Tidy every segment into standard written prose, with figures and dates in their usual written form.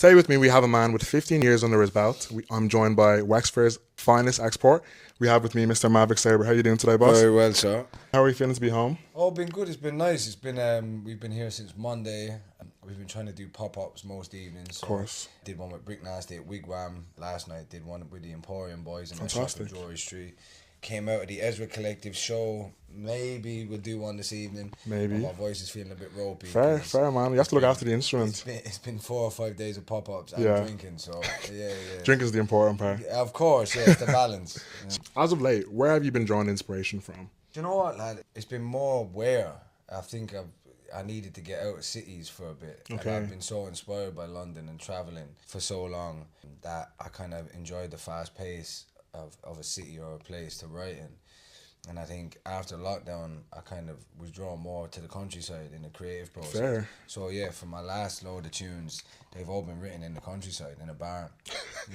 Today with me, we have a man with 15 years under his belt. I'm joined by Wexford's finest export. We have with me Mr. Maverick Sabre. How are you doing today, boss? Very well, sir. How are you feeling to be home? Oh, been good. It's been nice. It's been we've been here since Monday. We've been trying to do pop-ups most evenings. So Of course. Did one with Brick Nasty at Wigwam last night. Did one with the Emporium Boys in Fantastic. Jewelry Street. Came out of the Ezra Collective show. Maybe we'll do one this evening. Maybe. But my voice is feeling a bit ropey. Fair, man. You have to look after the instrument. It's been 4 or 5 days of pop-ups and Yeah. drinking, so yeah. Drink is the important part. Of course, yeah, it's the balance. Yeah. As of late, where have you been drawing inspiration from? Do you know what, lad? It's been more where I think I needed to get out of cities for a bit. Okay. And I've been so inspired by London and travelling for so long that I kind of enjoyed the fast pace of a city or a place to write in. And I think after lockdown, I kind of was drawn more to the countryside in the creative process. Fair. So yeah, for my last load of tunes, they've all been written in the countryside, in a barn.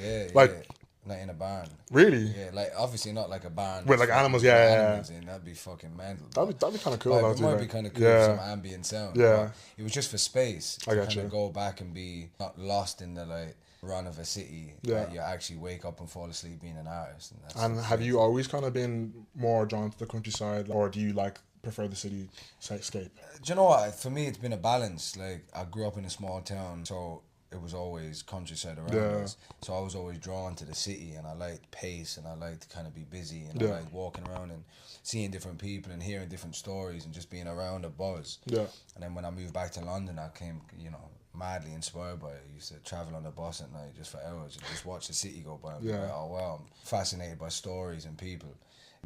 Yeah, Like- yeah. Like in a barn. Really? Yeah, like obviously not like a barn With, like, with animals, fucking yeah. animals in. That'd be fucking mental. That'd be kind of cool. Like, though, it too, might right? be kind of cool Yeah. with some ambient sound. Yeah. But it was just for space. I to got kind you. of go back and be not lost in the like run of a city. Yeah. That you actually wake up and fall asleep being an artist. And have you always kind of been more drawn to the countryside, or do you prefer the city escape? Do you know what? For me, it's been a balance. Like, I grew up in a small town, so it was always countryside around Yeah. us. So I was always drawn to the city, and I liked pace, and I liked to kind of be busy, and Yeah. I liked walking around and seeing different people and hearing different stories and just being around a buzz. Yeah. And then when I moved back to London, I came, madly inspired by it. I used to travel on the bus at night just for hours and just watch the city go by and be Yeah. like, oh wow, I'm fascinated by stories and people.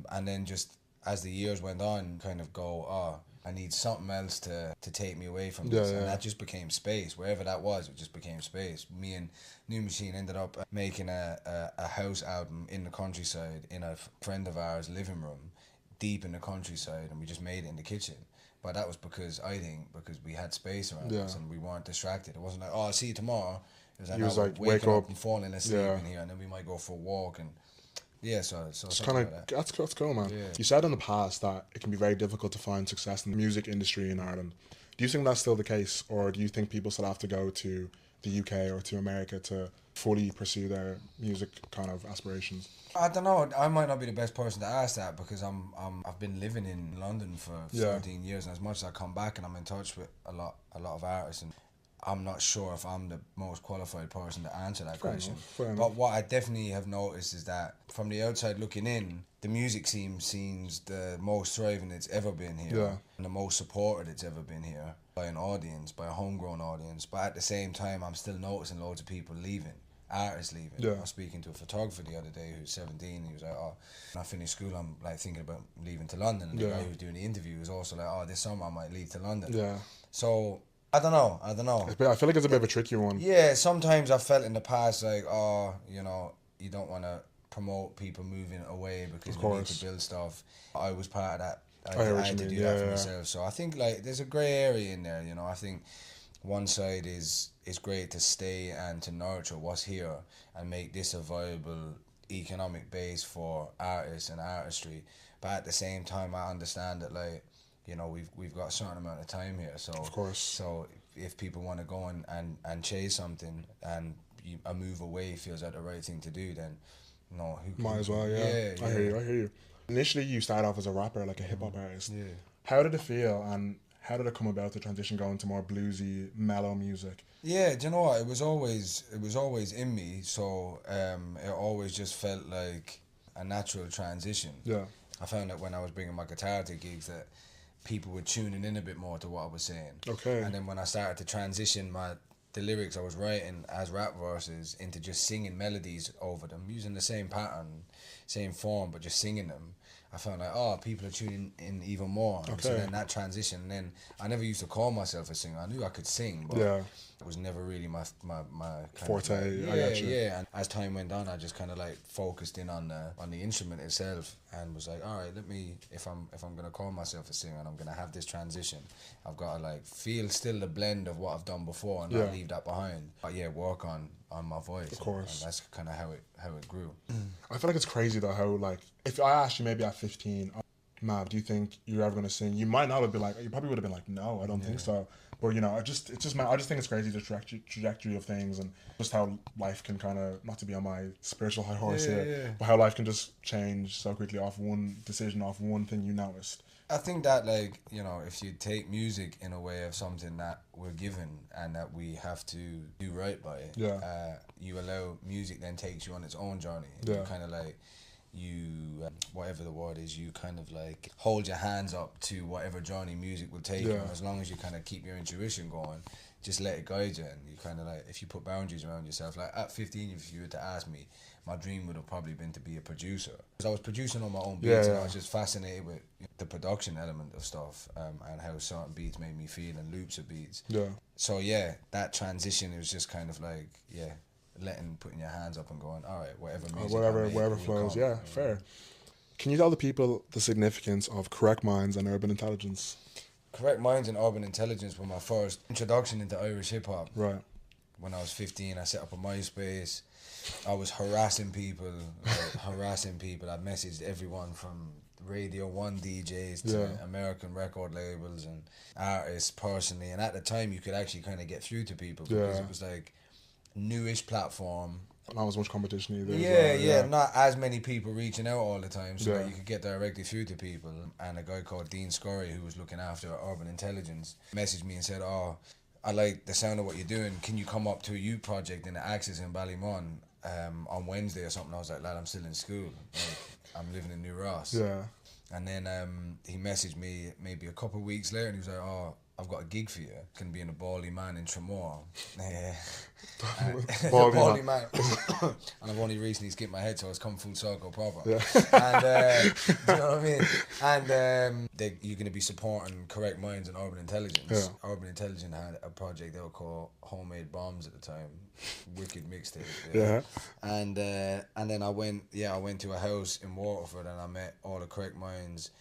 And then just as the years went on, kind of go, oh, I need something else to take me away from this. Yeah, And yeah. that just became space. Wherever that was, it just became space. Me and New Machine ended up making a house album in the countryside in a friend of ours' living room, deep in the countryside, and we just made it in the kitchen. But that was because we had space around Yeah. us and we weren't distracted. It wasn't like, oh, I'll see you tomorrow. It was like, You was no, like, waking wake up. and falling asleep Yeah. in here, and then we might go for a walk. And yeah, so It's something kind like of that. that's cool, man. Yeah. You said in the past that it can be very difficult to find success in the music industry in Ireland. Do you think that's still the case, or do you think people still have to go to the UK or to America to fully pursue their music kind of aspirations? I don't know. I might not be the best person to ask that because I've been living in London for Yeah. 17 years, and as much as I come back and I'm in touch with a lot of artists, and I'm not sure if I'm the most qualified person to answer that question. Fair enough. But what I definitely have noticed is that from the outside looking in, the music scene seems the most thriving it's ever been here, Yeah. and the most supported it's ever been here by an audience, by a homegrown audience. But at the same time, I'm still noticing loads of people leaving. Artists leaving. Yeah. I was speaking to a photographer the other day who's 17. He was like, oh, when I finish school, I'm like thinking about leaving to London. And the Yeah. guy who was doing the interview was also like, oh, this summer I might leave to London. Yeah. So I don't know. I feel like it's a bit of a tricky one. Yeah, sometimes I felt in the past like, oh, you don't want to promote people moving away because Of we need course. to build stuff. I was part of that. I hear I what had you to mean. do that Yeah, for yeah. myself. So I think like there's a grey area in there. I think one side is great to stay and to nurture what's here and make this a viable economic base for artists and artistry. But at the same time, I understand that like, we've got a certain amount of time here. So Of course. So if people want to go and chase something and a move away feels like the right thing to do, then no, Might as well, yeah. I hear you. Initially, you started off as a rapper, like a hip hop artist. Yeah. How did it feel, and how did it come about the transition going to more bluesy, mellow music? Yeah, do you know what? It was always in me. So it always just felt like a natural transition. Yeah. I found that when I was bringing my guitar to gigs that people were tuning in a bit more to what I was saying. Okay. And then when I started to transition the lyrics I was writing as rap verses into just singing melodies over them, using the same pattern, same form, but just singing them, I found like, oh, people are tuning in even more. And so Okay. then that transition, and then I never used to call myself a singer. I knew I could sing, but Yeah. it was never really my kind Forte, of I got you. Yeah. And as time went on, I just kind of like focused in on the instrument itself and was like, all right, let me, if I'm gonna call myself a singer and I'm gonna have this transition, I've got to like feel still the blend of what I've done before and Yeah. not leave that behind. But yeah, work on my voice. Of course. And that's kind of how it grew. I feel like it's crazy though how, like, if I asked you maybe at 15, Mav, do you think you're ever going to sing? You might not have been like, you probably would have been like, no, I don't think so. But you know, I just think it's crazy the trajectory of things and just how life can kind of, not to be on my spiritual high horse here, but how life can just change so quickly off one decision, off one thing you noticed. I think that, like, you know, if you take music in a way of something that we're given and that we have to do right by, you allow music then takes you on its own journey. You kind of like, whatever the word is, you kind of like hold your hands up to whatever journey music will take you, and as long as you kind of keep your intuition going, just let it guide you. And you kind of like, if you put boundaries around yourself, like at 15, if you were to ask me, my dream would have probably been to be a producer, because I was producing on my own beats, and I was just fascinated with the production element of stuff, and how certain beats made me feel, and loops of beats. So that transition, it was just kind of like putting your hands up and going, all right, whatever music wherever flows. Fair. Can you tell the people the significance of correct minds and urban intelligence? Correct Minds and Urban Intelligence were my first introduction into Irish hip hop. Right. When I was 15, I set up a MySpace. I was harassing people. I messaged everyone from Radio 1 DJs to American record labels and artists personally. And at the time, you could actually kind of get through to people because it was like newish platform. Not as much competition either. Not as many people reaching out all the time, so that you could get directly through to people. And a guy called Dean Scurry, who was looking after Urban Intelligence, messaged me and said, "Oh, I like the sound of what you're doing. Can you come up to a youth project in the Axis in Ballymun on Wednesday or something?" I was like, "Lad, I'm still in school. Like, I'm living in New Ross." And then he messaged me maybe a couple of weeks later, and he was like, "Oh, I've got a gig for you. It's going to be in the Ballyman in Tramore." Baldy man. And I've only recently skipped my head, so it's come full circle proper. And do you know what I mean? And you're going to be supporting Correct Minds and Urban Intelligence. Urban Intelligence had a project they were called Homemade Bombs at the time. Wicked mixtape. And then I went to a house in Waterford, and I met all the Correct Minds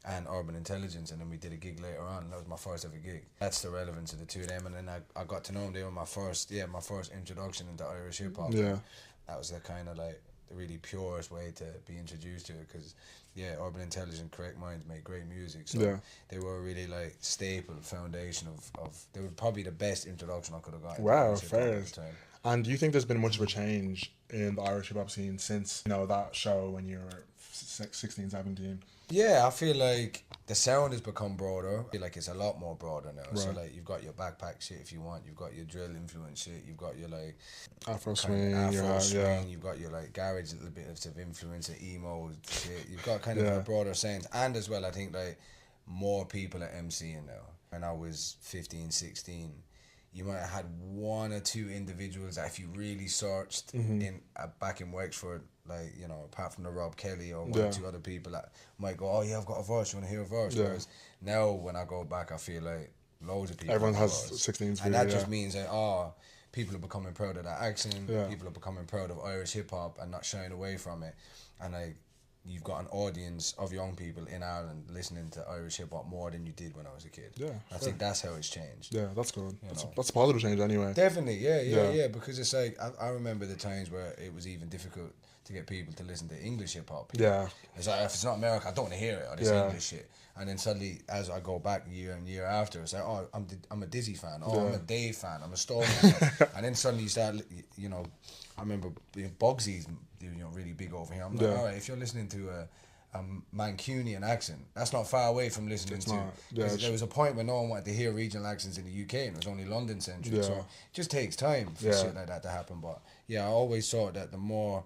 and Urban Intelligence, and then we did a gig later on. That was my first ever gig. That's the relevance of the two of them. And then I got to know them. They were my first introduction into Irish hip hop. That was the kind of like the really purest way to be introduced to it, because Urban Intelligence, Correct Minds made great music. So they were really like staple foundation of they were probably the best introduction I could have gotten. Wow, fair. And do you think there's been much of a change in the Irish hip hop scene since, you know, that show when you were 16, 17? Yeah, I feel like the sound has become broader. I feel like it's a lot more broader now. So like you've got your backpack shit if you want, you've got your drill influence shit, you've got your like Afro swing, you've got your like garage, a little bit of influence of emo shit. You've got kind of a broader sound, and as well I think like more people are MCing now. When I was 15, 16, you might have had one or two individuals that if you really searched back in Wexford, like, you know, apart from the Rob Kelly or one or two other people that might go, "Oh yeah, I've got a verse, you want to hear a verse?" Whereas now when I go back, I feel like loads of people. Everyone has 16s. And that just means that, people are becoming proud of that accent, people are becoming proud of Irish hip hop and not shying away from it. And like, you've got an audience of young people in Ireland listening to Irish hip hop more than you did when I was a kid. I think that's how it's changed. Yeah, that's good. That's a positive change anyway. Definitely, yeah. Because it's like I remember the times where it was even difficult to get people to listen to English hip hop. It's like, if it's not American, I don't want to hear it, or this English shit. And then suddenly, as I go back year and year after, it's like, "Oh, I'm a Dizzy fan. Oh, I'm a Dave fan. I'm a Storm fan." And then suddenly you start, you know, I remember Bugsy's, you know, really big over here. I'm like, all right, if you're listening to a Mancunian accent, that's not far away from listening there was a point where no one wanted to hear regional accents in the UK, and it was only London centric. So it just takes time for shit like that to happen. But I always thought that the more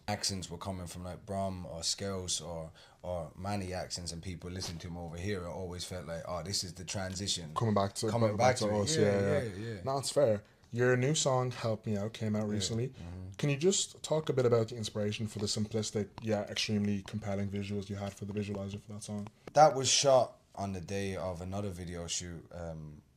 accents were coming from like Brum or Scouse or Manny accents, and people listening to them over here, I always felt like, oh, this is the transition coming back to us. No, it's fair. Your new song, Help Me Out, came out recently. Can you just talk a bit about the inspiration for the simplistic yet extremely compelling visuals you had for the visualizer for that song? That was shot on the day of another video shoot,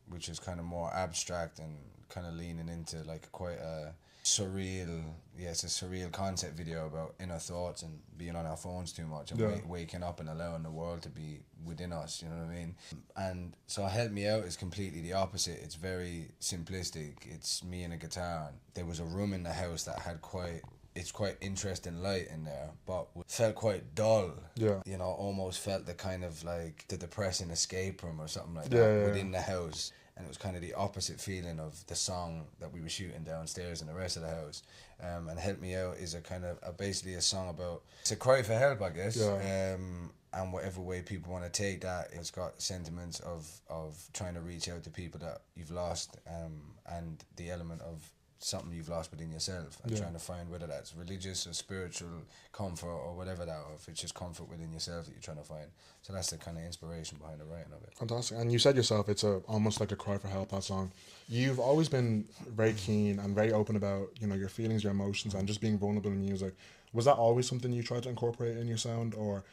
which is kind of more abstract and kind of leaning into like quite a surreal, it's a surreal concept video about inner thoughts and being on our phones too much and waking up and allowing the world to be within us, you know what I mean? And so Help Me Out is completely the opposite. It's very simplistic. It's me and a guitar. There was a room in the house that had quite it's quite interesting light in there, but felt quite dull. Yeah. You know, almost felt the kind of like the depressing escape room or something like Yeah, that yeah, within the house. And it was kind of the opposite feeling of the song that we were shooting downstairs in the rest of the house. And Help Me Out is a kind of basically a song about, it's a cry for help, I guess. Yeah. And whatever way people want to take that, it's got sentiments of trying to reach out to people that you've lost, and the element of something you've lost within yourself, and trying to find whether that's religious or spiritual comfort or whatever that, or if it's just comfort within yourself that you're trying to find. So that's the kind of inspiration behind the writing of it. Fantastic. And you said yourself it's almost like a cry for help, that song. You've always been very keen and very open about, you know, your feelings, your emotions, and just being vulnerable in music. Was that always something you tried to incorporate in your sound, or,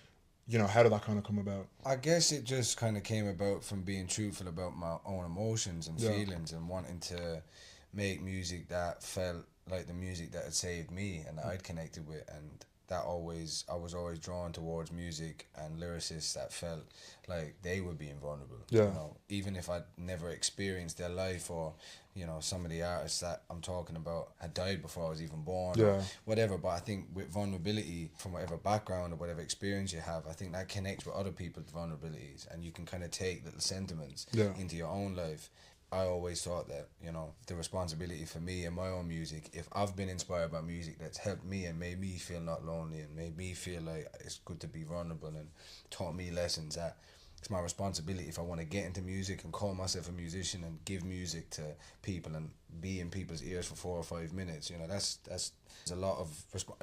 you know, how did that kind of come about? I guess it just kind of came about from being truthful about my own emotions and feelings, and wanting to make music that felt like the music that had saved me and that I'd connected with. And that I was always drawn towards music and lyricists that felt like they were being vulnerable. Yeah. You know, even if I'd never experienced their life, or, you know, some of the artists that I'm talking about had died before I was even born, or whatever. But I think with vulnerability, from whatever background or whatever experience you have, I think that connects with other people's vulnerabilities, and you can kind of take little sentiments into your own life. I always thought that, you know, the responsibility for me and my own music, if I've been inspired by music that's helped me and made me feel not lonely and made me feel like it's good to be vulnerable and taught me lessons, that it's my responsibility, if I want to get into music and call myself a musician and give music to people and be in people's ears for 4 or 5 minutes, you know, that's there's a lot of,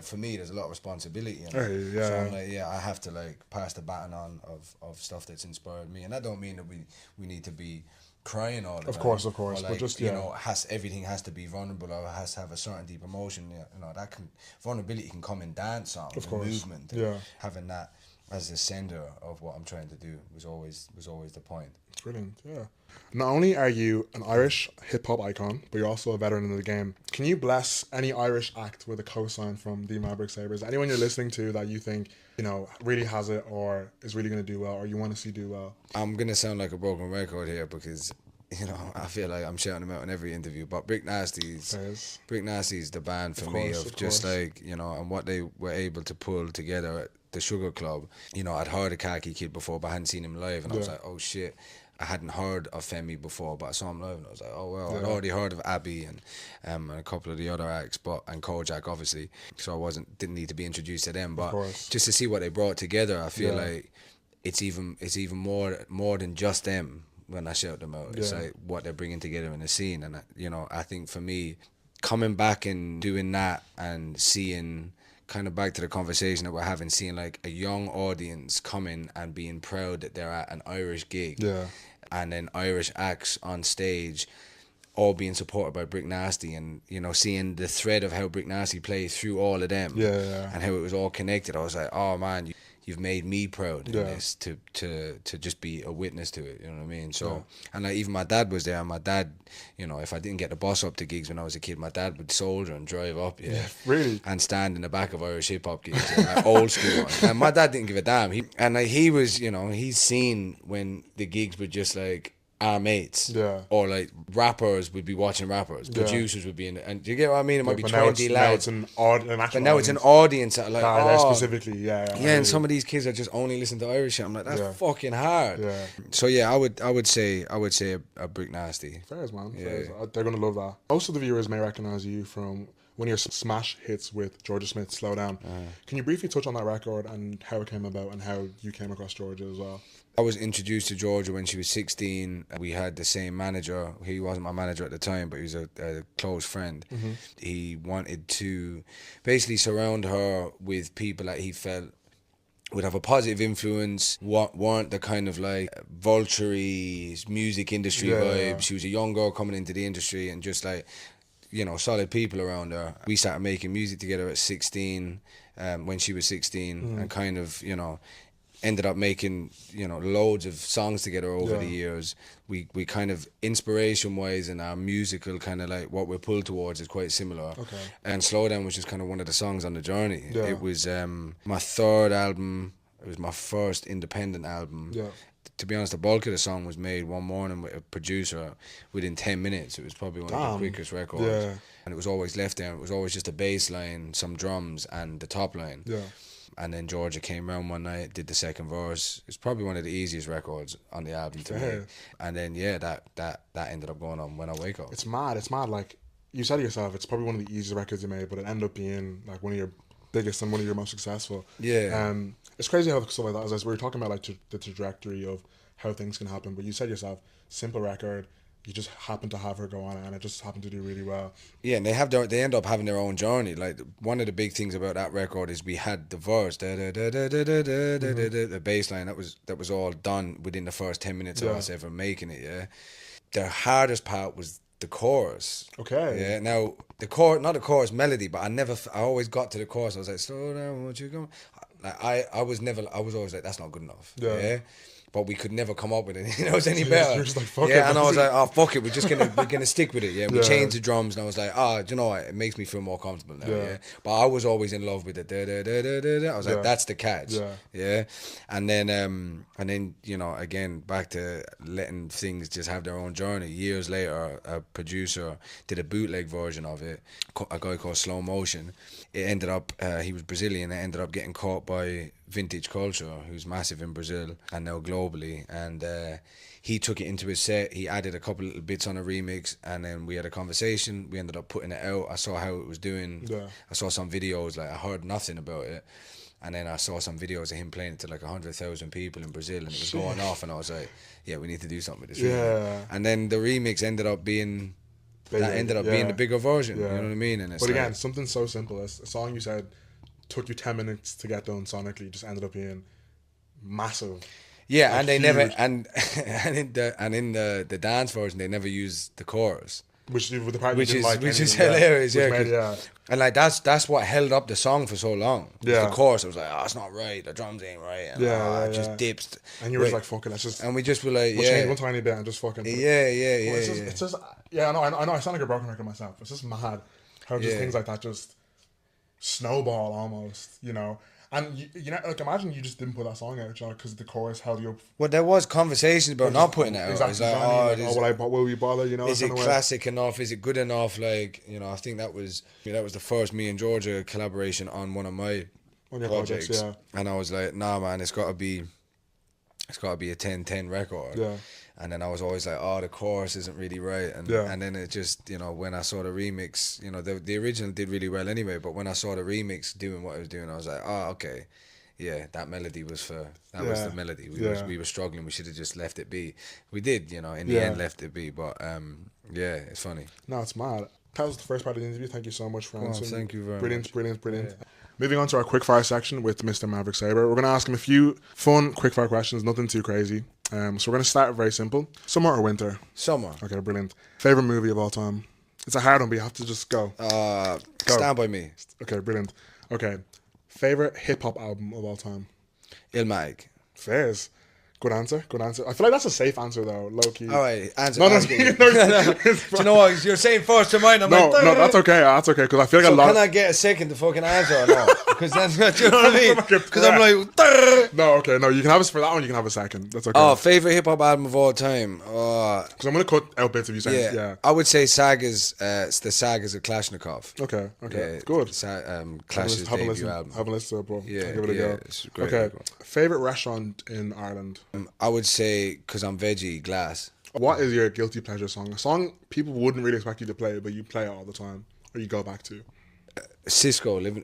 for me, there's a lot of responsibility in it. Yeah. So I'm like, I have to like pass the baton on of stuff that's inspired me. And that don't mean that we need to be crying all the time. Of course. Or like, but just, you know, everything has to be vulnerable, or has to have a certain deep emotion. You know, vulnerability can come in dance songs, and movement. And having that as the center of what I'm trying to do was always the point. Brilliant, yeah. Not only are you an Irish hip-hop icon, but you're also a veteran in the game. Can you bless any Irish act with a cosign from the Maverick Sabre? Is there anyone you're listening to that you think, you know, really has it, or is really going to do well, or you want to see do well? I'm going to sound like a broken record here, because, you know, I feel like I'm shouting them out in every interview, but Brick Nasty's the band for me, of just like, you know, and what they were able to pull together at the Sugar Club. You know, I'd heard of Khaki Kid before, but I hadn't seen him live, and I was like, oh shit. I hadn't heard of Femi before, but I saw him live, and I was like, oh well. I'd already heard of Abbey and a couple of the other acts, and Kojak obviously, so I didn't need to be introduced to them, but just to see what they brought together, I feel like it's even more than just them when I shout them out. It's like what they're bringing together in the scene, and you know, I think for me, coming back and doing that and seeing, kind of back to the conversation that we're having, seeing like a young audience coming and being proud that they're at an Irish gig, and then Irish acts on stage, all being supported by Brick Nasty, and, you know, seeing the thread of how Brick Nasty played through all of them, and how it was all connected. I was like, oh man, you've made me proud in this, to just be a witness to it, you know what I mean? So, and like, even my dad was there, and my dad, you know, if I didn't get the bus up to gigs when I was a kid, my dad would soldier and drive up, really, and stand in the back of Irish hip-hop gigs, like old school ones. And my dad didn't give a damn. He was, you know, he's seen when the gigs were just like our mates, or like rappers would be watching rappers, producers would be in it, and do you get what I mean? It might be 20 lads, but now it's an audience that are like, specifically, and some of these kids are just only listening to Irish shit. I'm like, that's fucking hard. So I would say a Brick Nasty. Fairs, man. Fairs. They're gonna love that. Most of the viewers may recognize you from one of your smash hits with Georgia Smith, Slow Down. Can you briefly touch on that record and how it came about and how you came across Georgia as well? I was introduced to Georgia when she was 16. We had the same manager. He wasn't my manager at the time, but he was a close friend. He wanted to basically surround her with people that he felt would have a positive influence, weren't the kind of like vulture-y music industry vibes. She was a young girl coming into the industry, and just like, you know, solid people around her. We started making music together at 16, when she was 16, and kind of, you know, ended up making, you know, loads of songs together over the years. We kind of, inspiration wise, and our musical kind of like what we're pulled towards is quite similar. And Slow Down was just kind of one of the songs on the journey. It was my third album. It was my first independent album. to be honest, the bulk of the song was made one morning with a producer within 10 minutes. It was probably one of the quickest records. Yeah. And it was always left there. It was always just a bass line, some drums, and the top line. Yeah. And then Georgia came round one night, did the second verse. It's probably one of the easiest records on the album to me. And then, yeah, that ended up going on When I Wake Up. It's mad. Like, you said to yourself, it's probably one of the easiest records you made, but it ended up being like one of your biggest and one of your most successful. Yeah. It's crazy how stuff like that, as we were talking about, like the trajectory of how things can happen. But you said yourself, simple record, you just happen to have her go on it, and it just happened to do really well. Yeah, and they end up having their own journey. Like, one of the big things about that record is we had the verse, the bass line, that was all done within the first 10 minutes of us ever making it. Yeah, the hardest part was the chorus. Okay. Yeah. Now the chorus, not the chorus melody, but I always got to the chorus. I was like, slow down, won't you go? Like I was always like, that's not good enough. Yeah. But we could never come up with anything that was any better. You're just like, fuck it. Yeah, and I was like, oh, fuck it, we're gonna stick with it. Yeah, we changed the drums, and I was like, do you know what? It makes me feel more comfortable now. Yeah, but I was always in love with it. I was like, that's the catch. Yeah, and then you know, again, back to letting things just have their own journey. Years later, a producer did a bootleg version of it. A guy called Slow Motion. It ended up, he was Brazilian. It ended up getting caught by Vintage Culture, who's massive in Brazil and now globally, and he took it into his set. He added a couple little bits on a remix, and then we had a conversation. We ended up putting it out. I saw how it was doing. I saw some videos. Like, I heard nothing about it, and then I saw some videos of him playing it to like 100,000 people in Brazil, and it was going off, and I was like, yeah, we need to do something with this remix. And then the remix ended up being being the bigger version. You know what I mean? And it's but again, something so simple as a song you said took you 10 minutes to get done sonically just ended up being massive. Yeah, like, and they huge. never and in the dance version they never use the chorus, which is hilarious. Yeah, and like that's what held up the song for so long. Yeah, the chorus, I was like, it's not right. The drums ain't right. And, it just dips. And you were just like, fuck it, let's just. And we just were like, we'll change one tiny bit and just fucking. It's just I know. I sound like a broken record myself. It's just mad how just things like that just snowball almost, you know. And you know, like, imagine you just didn't put that song out, because the chorus held you up. Well, there was conversations about not putting it out. Exactly. It's like, will we bother? You know, is it classic enough? Is it good enough? Like, you know, I think that was the first me and Georgia collaboration on one of my projects. And I was like, nah, man, it's got to be a 10-10 record. Yeah. And then I was always like, the chorus isn't really right. And then it just, you know, when I saw the remix, you know, the original did really well anyway, but when I saw the remix doing what it was doing, I was like, okay, yeah, that melody was was the melody. We were struggling. We should have just left it be. We did, you know, in the end left it be. But it's funny. No, it's mad. That was the first part of the interview. Thank you so much for answering. Thank you very much. Brilliant. Yeah. Moving on to our quickfire section with Mr. Maverick Sabre. We're going to ask him a few fun quickfire questions, nothing too crazy. So we're going to start very simple. Summer or winter? Summer. Okay, brilliant. Favorite movie of all time? It's a hard one, but you have to just go. Stand By Me. Okay, brilliant. Okay, favorite hip-hop album of all time? Illmatic. Fairs. Good answer. I feel like that's a safe answer though, low key. All right, answer. No. Do you know what? You're saying first to mine. No, that's okay. Because I feel like a lot. Can I get a second to fucking answer or not? Because then, do you know what I mean? Because I'm like, no. You can have us for that one. You can have a second. That's okay. Oh, favorite hip hop album of all time. Because I'm gonna cut out bits of you saying. Yeah. I would say Saga's. It's the Sagas of Kalashnikov. Okay. Yeah, good. Clash's debut album. Have a listen to it, bro. Yeah, give it a go. It's great. Okay. Favorite restaurant in Ireland? I would say, because I'm veggie, Glass. What is your guilty pleasure song? A song people wouldn't really expect you to play, but you play it all the time, or you go back to? Cisco, living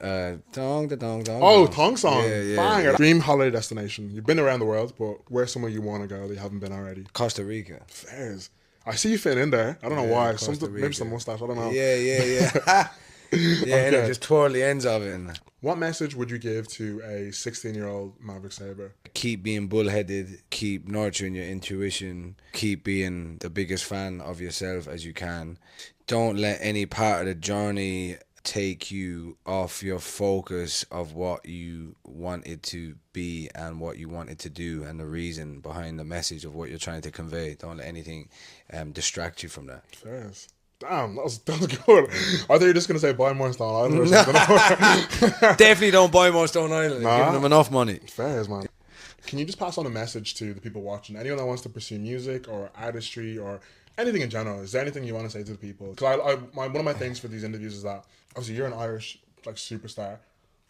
dong. Oh, Thong Song. Yeah. Banger. Dream holiday destination. You've been around the world, but where's somewhere you want to go that you haven't been already? Costa Rica. Fairs. I see you fit in there. I don't know why. Maybe some mustache. I don't know. Yeah. And it just twirl the ends of it. What message would you give to a 16-year-old Maverick Sabre? Keep being bullheaded. Keep nurturing your intuition. Keep being the biggest fan of yourself as you can. Don't let any part of the journey take you off your focus of what you want it to be and what you want it to do and the reason behind the message of what you're trying to convey. Don't let anything distract you from that. Fairs. Damn, that was good. I thought you were just going to say buy more Stone Island or something. Definitely don't buy more Stone Island. Nah. Giving them enough money. Fairs, man. Can you just pass on a message to the people watching? Anyone that wants to pursue music or artistry or anything in general, is there anything you want to say to the people? Because one of my things for these interviews is that obviously you're an Irish like superstar.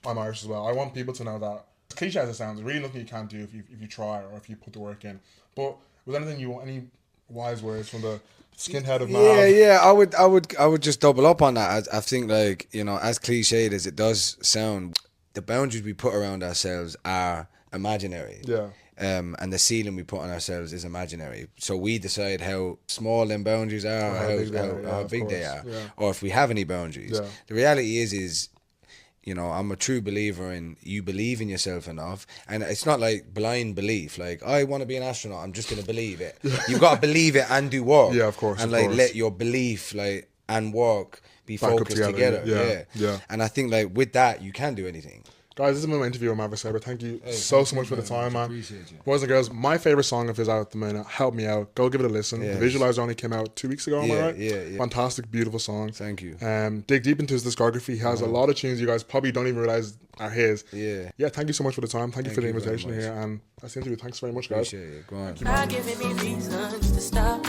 I'm Irish as well. I want people to know that, as cliche as it sounds, there's really nothing you can't do if you try or if you put the work in. But was there anything you want, any wise words from the skinhead of Mav? Yeah. I would just double up on that. I think, like, you know, as cliched as it does sound, the boundaries we put around ourselves are imaginary. Yeah. And the ceiling we put on ourselves is imaginary. So we decide how small them boundaries are, or how big they are, or if we have any boundaries. Yeah. The reality is, you know, I'm a true believer in you believe in yourself enough, and it's not like blind belief. Like, I want to be an astronaut, I'm just gonna believe it. You've got to believe it and do work. Yeah, of course. And of course. let your belief and work be focused together. Yeah. And I think, like, with that, you can do anything. Guys, this is my interview with Maverick Sabre. Thank you so much for the time, man. Appreciate you. Boys and girls, my favorite song of his out at the minute, Help Me Out. Go give it a listen. The Visualizer only came out 2 weeks ago, am I right? Yeah. Fantastic, beautiful song. Thank you. Dig deep into his discography. He has a lot of tunes you guys probably don't even realize are his. Yeah, thank you so much for the time. Thank you for the invitation here. And that's the interview. Thanks very much, guys. Appreciate it. Go on. Not giving me reasons to stop.